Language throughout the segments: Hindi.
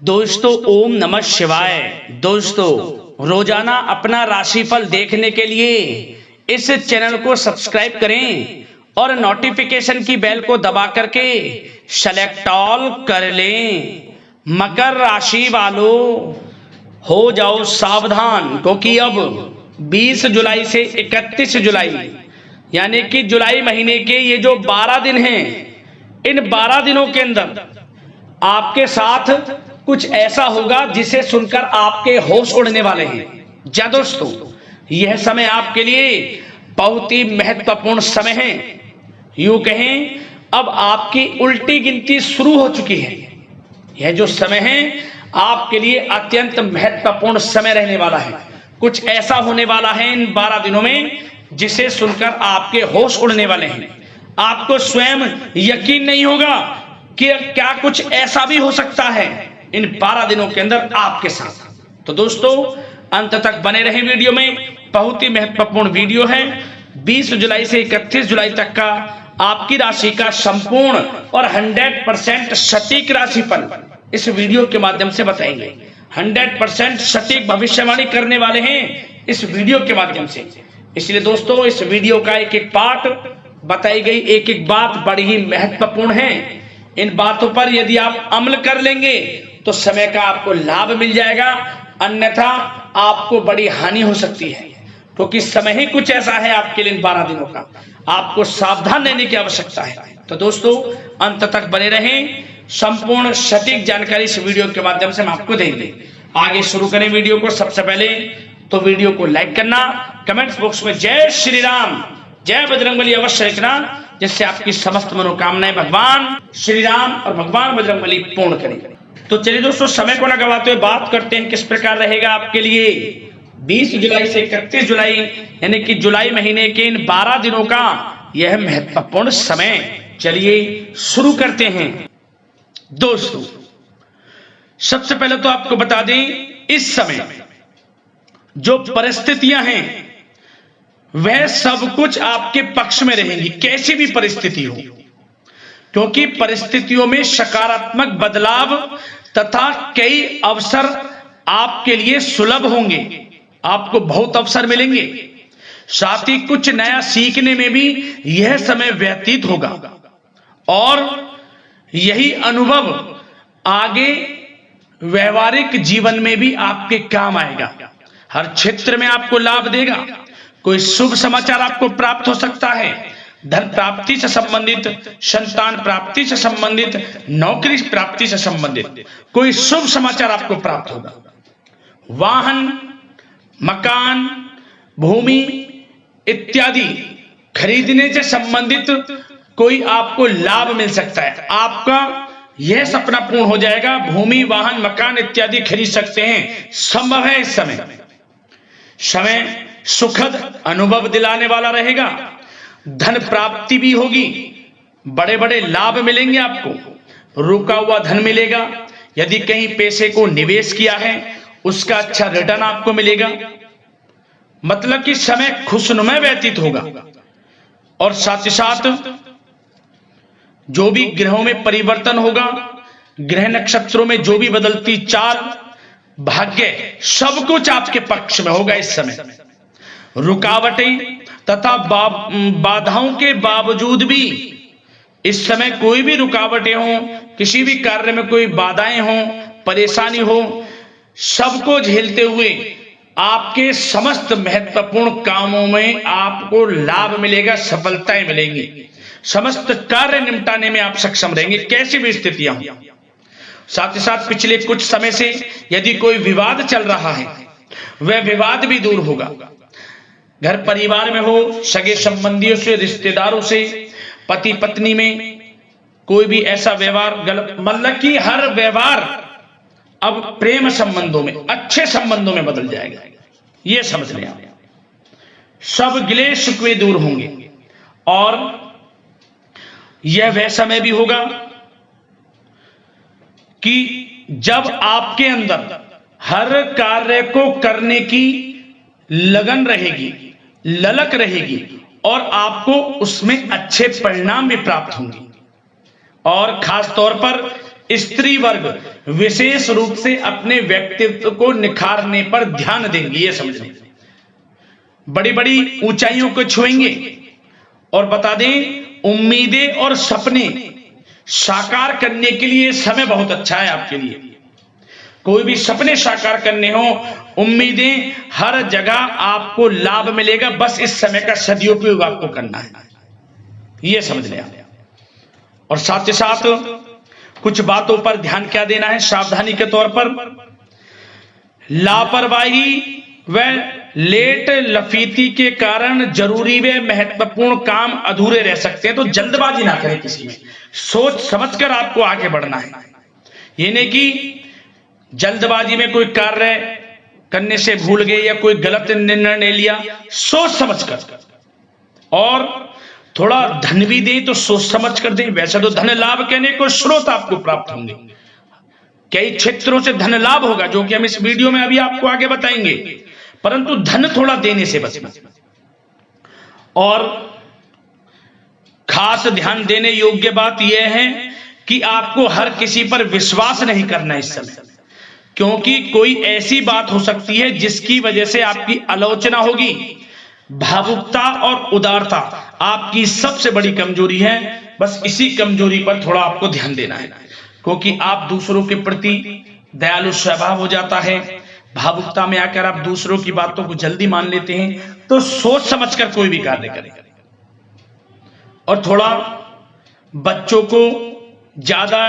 दोस्तों ओम नमः शिवाय। दोस्तों रोजाना अपना राशिफल देखने के लिए इस चैनल को सब्सक्राइब करें और नोटिफिकेशन की बेल को दबा करके सेलेक्ट ऑल कर लें। मकर राशि वालों हो जाओ सावधान, क्योंकि अब 20 जुलाई से 31 जुलाई यानी कि जुलाई महीने के ये जो 12 दिन हैं, इन 12 दिनों के अंदर आपके साथ कुछ ऐसा होगा जिसे सुनकर आपके होश उड़ने वाले हैं। जा दोस्तों, यह समय आपके लिए बहुत ही महत्वपूर्ण समय है। यूं कहें अब आपकी उल्टी गिनती शुरू हो चुकी है। यह जो समय है आपके लिए अत्यंत महत्वपूर्ण समय रहने वाला है। कुछ ऐसा होने वाला है इन 12 दिनों में जिसे सुनकर आपके होश उड़ने वाले हैं। आपको स्वयं यकीन नहीं होगा कि क्या कुछ ऐसा भी हो सकता है इन 12 दिनों के अंदर आपके साथ। तो दोस्तों अंत तक बने रहे वीडियो में, बहुत ही महत्वपूर्ण वीडियो है। 20 जुलाई से 31 जुलाई तक का आपकी राशि का संपूर्ण और 100% सटीक राशिफल इस वीडियो के माध्यम से बताएंगे। 100% सटीक भविष्यवाणी करने वाले हैं इस वीडियो के माध्यम से। इसलिए दोस्तों इस वीडियो का एक एक पार्ट, बताई गई एक एक बात बड़ी ही महत्वपूर्ण है। इन बातों पर यदि आप अमल कर लेंगे तो समय का आपको लाभ मिल जाएगा, अन्यथा आपको बड़ी हानि हो सकती है, क्योंकि समय ही कुछ ऐसा है आपके लिए इन 12 दिनों का। आपको सावधान रहने की आवश्यकता है। तो दोस्तों अंत तक बने रहें, संपूर्ण सटीक जानकारी इस वीडियो के माध्यम से हम आपको देंगे। आगे शुरू करें वीडियो को। सबसे पहले तो वीडियो को लाइक करना, कमेंट्स बॉक्स में जय श्री राम जय बजरंगबली अवश्य लिखना, जिससे आपकी समस्त मनोकामनाएं भगवान श्री राम और भगवान बजरंगबली पूर्ण करेंगे। तो चलिए दोस्तों समय को न गवाते हुए बात करते हैं किस प्रकार रहेगा आपके लिए 20 जुलाई से 31 जुलाई यानी कि जुलाई महीने के इन 12 दिनों का यह महत्वपूर्ण समय। चलिए शुरू करते हैं। दोस्तों सबसे पहले तो आपको बता दें, इस समय जो परिस्थितियां हैं वह सब कुछ आपके पक्ष में रहेंगी, कैसी भी परिस्थिति हो, क्योंकि परिस्थितियों में सकारात्मक बदलाव तथा कई अवसर आपके लिए सुलभ होंगे। आपको बहुत अवसर मिलेंगे, साथ ही कुछ नया सीखने में भी यह समय व्यतीत होगा और यही अनुभव आगे व्यवहारिक जीवन में भी आपके काम आएगा। हर क्षेत्र में आपको लाभ देगा। कोई शुभ समाचार आपको प्राप्त हो सकता है, धन प्राप्ति से संबंधित, संतान प्राप्ति से संबंधित, नौकरी प्राप्ति से संबंधित कोई शुभ समाचार आपको प्राप्त होगा। वाहन, मकान, भूमि इत्यादि खरीदने से संबंधित कोई आपको लाभ मिल सकता है। आपका यह सपना पूर्ण हो जाएगा, भूमि, वाहन, मकान इत्यादि खरीद सकते हैं, संभव है। इस समय सुखद अनुभव दिलाने वाला रहेगा। धन प्राप्ति भी होगी, बड़े बड़े लाभ मिलेंगे आपको, रुका हुआ धन मिलेगा। यदि कहीं पैसे को निवेश किया है उसका अच्छा रिटर्न आपको मिलेगा। मतलब कि समय खुशनुमा व्यतीत होगा। और साथ ही साथ जो भी ग्रहों में परिवर्तन होगा, ग्रह नक्षत्रों में जो भी बदलती चाल, भाग्य, सब कुछ आपके पक्ष में होगा। इस समय रुकावटें तथा बाधाओं के बावजूद भी इस समय कोई भी रुकावटें हो, किसी भी कार्य में कोई बाधाएं हो, परेशानी हो, सबको झेलते हुए आपके समस्त महत्वपूर्ण कामों में आपको लाभ मिलेगा, सफलताएं मिलेंगी। समस्त कार्य निपटाने में आप सक्षम रहेंगे, कैसी भी स्थितियां हो। साथ ही साथ पिछले कुछ समय से यदि कोई विवाद चल रहा है वह विवाद भी दूर होगा। घर परिवार में हो, सगे संबंधियों से, रिश्तेदारों से, पति पत्नी में कोई भी ऐसा व्यवहार गलत, मतलब कि हर व्यवहार अब प्रेम संबंधों में, अच्छे संबंधों में बदल जाएगा। यह समझ लें आप। सब गिले शिकवे दूर होंगे और यह वह समय भी होगा कि जब आपके अंदर हर कार्य को करने की लगन रहेगी, ललक रहेगी और आपको उसमें अच्छे परिणाम भी प्राप्त होंगे। और खास तौर पर स्त्री वर्ग विशेष रूप से अपने व्यक्तित्व को निखारने पर ध्यान देंगे, ये समझ लें। बड़ी बड़ी ऊंचाइयों को छुएंगे। और बता दें, उम्मीदें और सपने साकार करने के लिए समय बहुत अच्छा है आपके लिए। कोई भी सपने साकार करने हो, उम्मीदें, हर जगह आपको लाभ मिलेगा। बस इस समय का सदुपयोग आपको करना है, यह समझ लें। और साथ ही साथ कुछ बातों पर ध्यान क्या देना है सावधानी के तौर पर। लापरवाही व लेट लफीती के कारण जरूरी व महत्वपूर्ण काम अधूरे रह सकते हैं। तो जल्दबाजी ना करें किसी में, सोच समझकर आपको आगे बढ़ना है। ये नहीं कि जल्दबाजी में कोई कार्य करने से भूल गए या कोई गलत निर्णय लिया, सोच समझकर। और थोड़ा धन भी दें तो सोच समझ कर दें। वैसे तो धन लाभ कहने को स्रोत आपको प्राप्त होंगे, कई क्षेत्रों से धन लाभ होगा, जो कि हम इस वीडियो में अभी आपको आगे बताएंगे। परंतु धन थोड़ा देने से बचना। और खास ध्यान देने योग्य बात यह है कि आपको हर किसी पर विश्वास नहीं करना इस समय, क्योंकि कोई ऐसी बात हो सकती है जिसकी वजह से आपकी आलोचना होगी। भावुकता और उदारता आपकी सबसे बड़ी कमजोरी है। बस इसी कमजोरी पर थोड़ा आपको ध्यान देना है, क्योंकि आप दूसरों के प्रति दयालु स्वभाव हो जाता है। भावुकता में आकर आप दूसरों की बातों को जल्दी मान लेते हैं। तो सोच समझकर कोई भी कार्य करें। और थोड़ा बच्चों को ज्यादा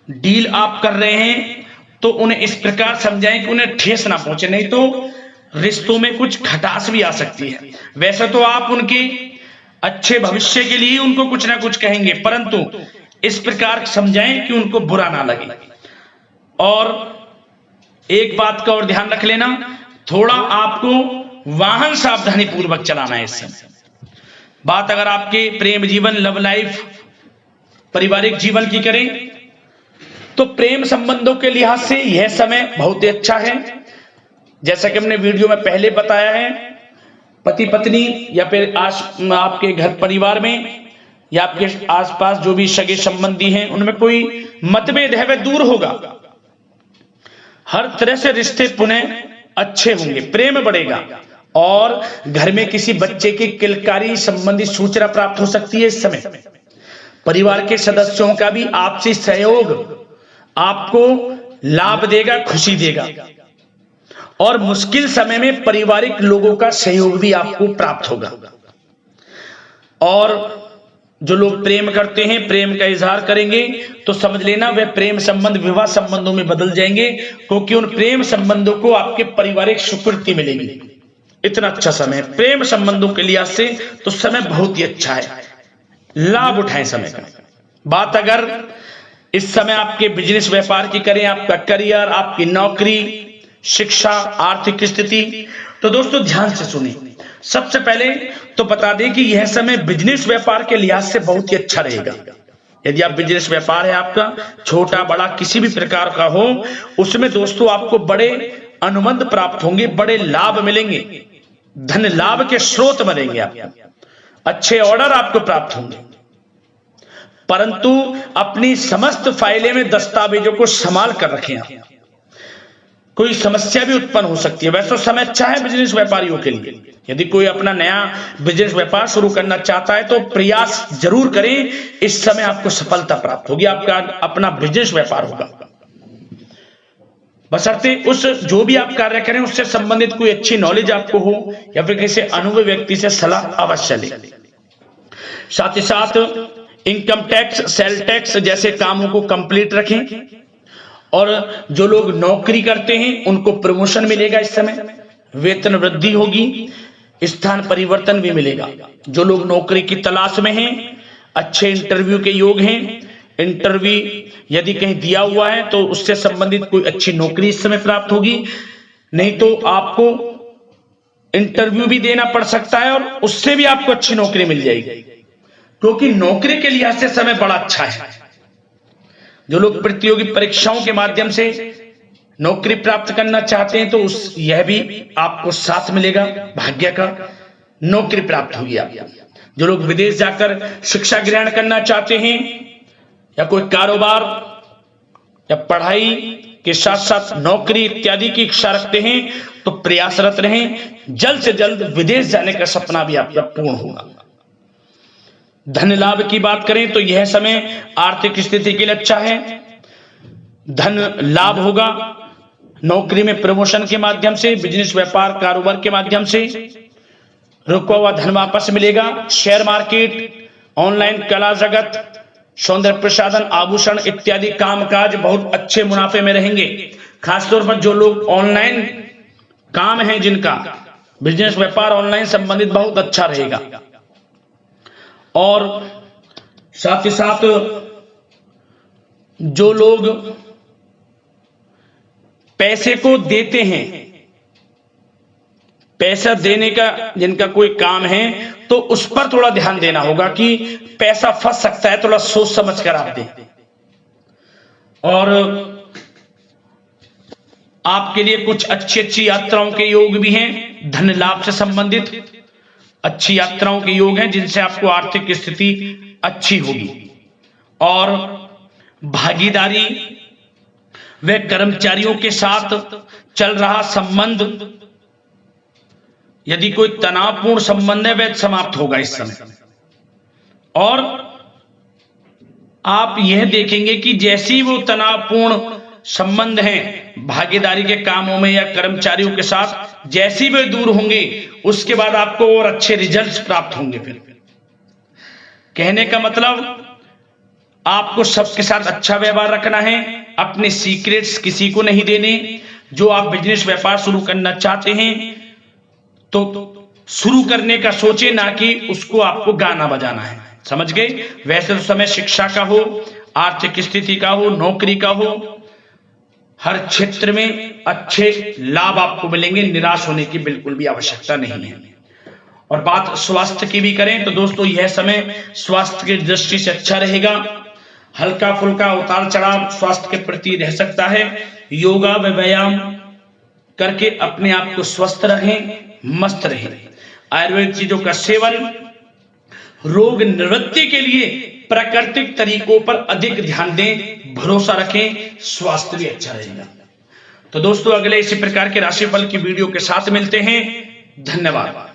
डील आप कर रहे हैं तो उन्हें इस प्रकार समझाएं कि उन्हें ठेस ना पहुंचे, नहीं तो रिश्तों में कुछ खटास भी आ सकती है। वैसे तो आप उनके अच्छे भविष्य के लिए उनको कुछ ना कुछ कहेंगे, परंतु इस प्रकार समझाएं कि उनको बुरा ना लगे। और एक बात का और ध्यान रख लेना, थोड़ा आपको वाहन सावधानी पूर्वक चलाना है इस समय। बात अगर आपके प्रेम जीवन, लव लाइफ, पारिवारिक जीवन की करें तो प्रेम संबंधों के लिहाज से यह समय बहुत ही अच्छा है। जैसा कि हमने वीडियो में पहले बताया है, पति पत्नी या फिर आपके घर परिवार में या आपके आसपास जो भी सगे संबंधी हैं उनमें कोई मतभेद है वह दूर होगा। हर तरह से रिश्ते पुनः अच्छे होंगे, प्रेम बढ़ेगा। और घर में किसी बच्चे की किलकारी संबंधी सूचना प्राप्त हो सकती है इस समय। परिवार के सदस्यों का भी आपसी सहयोग आपको लाभ देगा, खुशी देगा। और मुश्किल समय में पारिवारिक लोगों का सहयोग भी आपको प्राप्त होगा। और जो लोग प्रेम करते हैं, प्रेम का इजहार करेंगे तो समझ लेना वह प्रेम संबंध विवाह संबंधों में बदल जाएंगे, क्योंकि उन प्रेम संबंधों को आपके पारिवारिक स्वीकृति मिलेगी। इतना अच्छा समय प्रेम संबंधों के लिहाज से तो समय बहुत ही अच्छा है, लाभ उठाएं समय का। बात अगर इस समय आपके बिजनेस व्यापार की करें, आपका करियर, आपकी नौकरी, शिक्षा, आर्थिक स्थिति, तो दोस्तों ध्यान से सुनिए। सबसे पहले तो बता दें कि यह समय बिजनेस व्यापार के लिहाज से बहुत ही अच्छा रहेगा। यदि आप बिजनेस व्यापार है आपका, छोटा बड़ा किसी भी प्रकार का हो, उसमें दोस्तों आपको बड़े अनुबंध प्राप्त होंगे, बड़े लाभ मिलेंगे, धन लाभ के स्रोत बनेंगे आपको, अच्छे ऑर्डर आपको प्राप्त होंगे। परंतु अपनी समस्त फाइलें में दस्तावेजों को संभाल कर रखें आप। कोई समस्या भी उत्पन्न हो सकती है। वैसे समय अच्छा है बिजनेस व्यापारियों के लिए। यदि कोई अपना नया बिजनेस व्यापार शुरू करना चाहता है तो प्रयास जरूर करें, इस समय आपको सफलता प्राप्त होगी, आपका अपना बिजनेस व्यापार होगा। बशर्ते उस जो भी आप कार्य करें उससे संबंधित कोई अच्छी नॉलेज आपको हो या फिर किसी अनुभवी व्यक्ति से सलाह अवश्य लें। साथ ही साथ इनकम टैक्स, सेल टैक्स जैसे कामों को कंप्लीट रखें। और जो लोग नौकरी करते हैं उनको प्रमोशन मिलेगा इस समय, वेतन वृद्धि होगी, स्थान परिवर्तन भी मिलेगा। जो लोग नौकरी की तलाश में हैं, अच्छे इंटरव्यू के योग हैं, इंटरव्यू यदि कहीं दिया हुआ है तो उससे संबंधित कोई अच्छी नौकरी इस समय प्राप्त होगी। नहीं तो आपको इंटरव्यू भी देना पड़ सकता है और उससे भी आपको अच्छी नौकरी मिल जाएगी, क्योंकि नौकरी के लिहाज से समय बड़ा अच्छा है। जो लोग प्रतियोगी परीक्षाओं के माध्यम से नौकरी प्राप्त करना चाहते हैं तो यह भी आपको साथ मिलेगा, भाग्य का नौकरी प्राप्त होगी आपको। जो लोग विदेश जाकर शिक्षा ग्रहण करना चाहते हैं या कोई कारोबार या पढ़ाई के साथ साथ नौकरी इत्यादि की इच्छा रखते हैं तो प्रयासरत रहें। जल्द से जल्द विदेश जाने का सपना भी आपका पूर्ण होगा। धन लाभ की बात करें तो यह समय आर्थिक स्थिति के लिए अच्छा है। धन लाभ होगा, नौकरी में प्रमोशन के माध्यम से, बिजनेस व्यापार कारोबार के माध्यम से रुका हुआ धन वापस मिलेगा। शेयर मार्केट, ऑनलाइन कला जगत, सौंदर्य प्रसाधन, आभूषण इत्यादि कामकाज बहुत अच्छे मुनाफे में रहेंगे। खासतौर पर जो लोग ऑनलाइन काम है, जिनका बिजनेस व्यापार ऑनलाइन संबंधित, बहुत अच्छा रहेगा। और साथ ही साथ जो लोग पैसे को देते हैं, पैसा देने का जिनका कोई काम है, तो उस पर थोड़ा ध्यान देना होगा कि पैसा फंस सकता है, थोड़ा सोच समझ कर आप दें। और आपके लिए कुछ अच्छी अच्छी यात्राओं के योग भी हैं। धन लाभ से संबंधित अच्छी यात्राओं के योग हैं, जिनसे आपको आर्थिक स्थिति अच्छी होगी। और भागीदारी व कर्मचारियों के साथ चल रहा संबंध, यदि कोई तनावपूर्ण संबंध है, वह समाप्त होगा इस समय। और आप यह देखेंगे कि जैसी वो तनावपूर्ण संबंध हैं भागीदारी के कामों में या कर्मचारियों के साथ, जैसी वे दूर होंगे, उसके बाद आपको और अच्छे रिजल्ट्स प्राप्त होंगे। फिर कहने का मतलब, आपको सबके साथ अच्छा व्यवहार रखना है, अपने सीक्रेट्स किसी को नहीं देने। जो आप बिजनेस व्यापार शुरू करना चाहते हैं तो शुरू करने का सोचे, ना कि उसको आपको गाना बजाना है, समझ गए। वैसे तो समय शिक्षा का हो, आर्थिक स्थिति का हो, नौकरी का हो, हर क्षेत्र में अच्छे लाभ आपको मिलेंगे। निराश होने की बिल्कुल भी आवश्यकता नहीं है। और बात स्वास्थ्य की भी करें तो दोस्तों, यह समय स्वास्थ्य की दृष्टि से अच्छा रहेगा। हल्का फुल्का उतार चढ़ाव स्वास्थ्य के प्रति रह सकता है। योगा व व्यायाम करके अपने आप को स्वस्थ रखें, मस्त रहें। आयुर्वेद चीजों का सेवन, रोग निवृत्ति के लिए प्राकृतिक तरीकों पर अधिक ध्यान दें, भरोसा रखें, स्वास्थ्य भी अच्छा रहेगा। तो दोस्तों, अगले इसी प्रकार के राशिफल की वीडियो के साथ मिलते हैं। धन्यवाद।